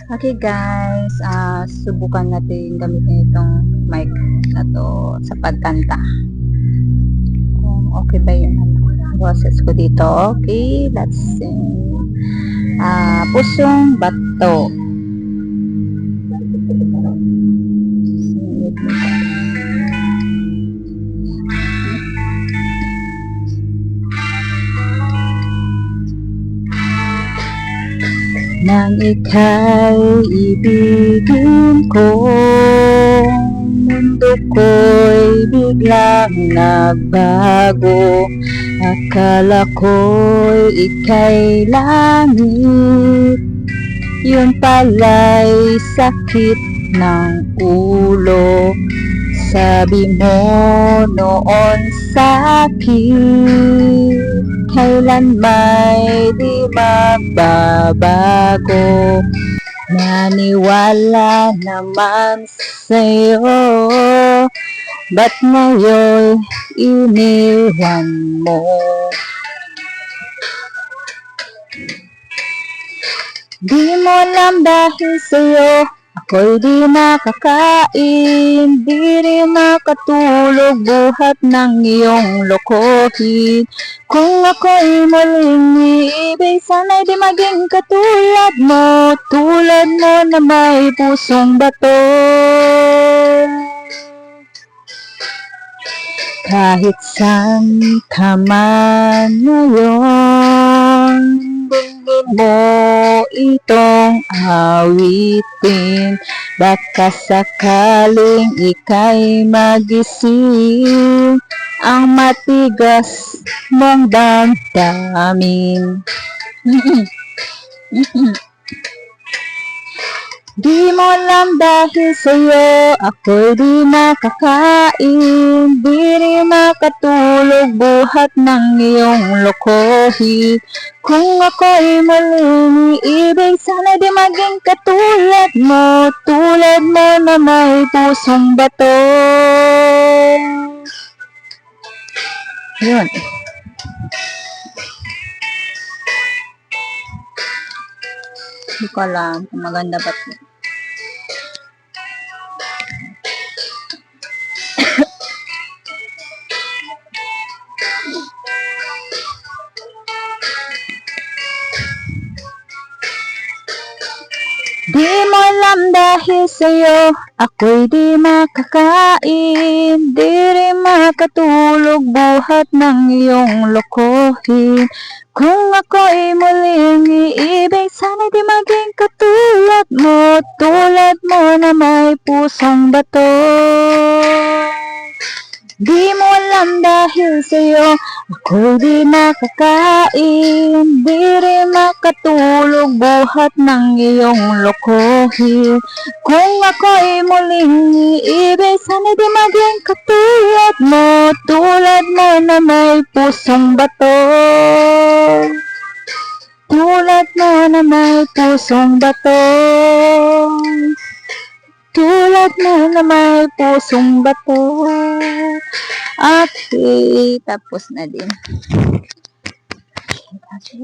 Okay guys, subukan natin gamitin itong mic na to sa pagkanta. Kung okay ba yung boses ko dito. Okay, let's sing. Pusong Bato. Nang ika'y ibigin ko, mundo ko'y biglang nagbago. Akala ko'y ika'y langit, yun pala'y sakit ng ulo. Sabi mo noon sa'kin, kailan may di magbabago. Naniwala naman sa'yo, ba't ngayon iniwan mo? Di mo alam dahil sa'yo ako'y di makakain, di rin makatulog buhat ng iyong lokohin. Kung ako'y muling iibig, sana'y di maging katulad mo na may pusong bato. Kahit saan ka man ngayon, bugin mo itong awitin. Baka sakaling ika'y magising ang matigas mong damdamin. Di mo alam dahil sa'yo ako'y di makakain, di rin makatulog buhat ng iyong lokohin. Kung ako'y muling iibig, sana di maging katulad mo na may pusong bato. Yun. Hindi ko alam kung maganda ba ito. Di mo alam dahil sa'yo ako'y di makakain, di rin makatulog buhat ng iyong lokohin. Kung ako'y muling iibig, sana di maging katulad mo na may pusong bato. Di mo alam dahil sa'yo ako'y di makakain, di rin makatulog buhat ng iyong lokohin. Kung ako'y muling iibig, sana di maging katulad mo na may pusong bato. Tulad mo na may pusong bato. Tulad mo na may pusong bato. Okay, tapos na din. Okay.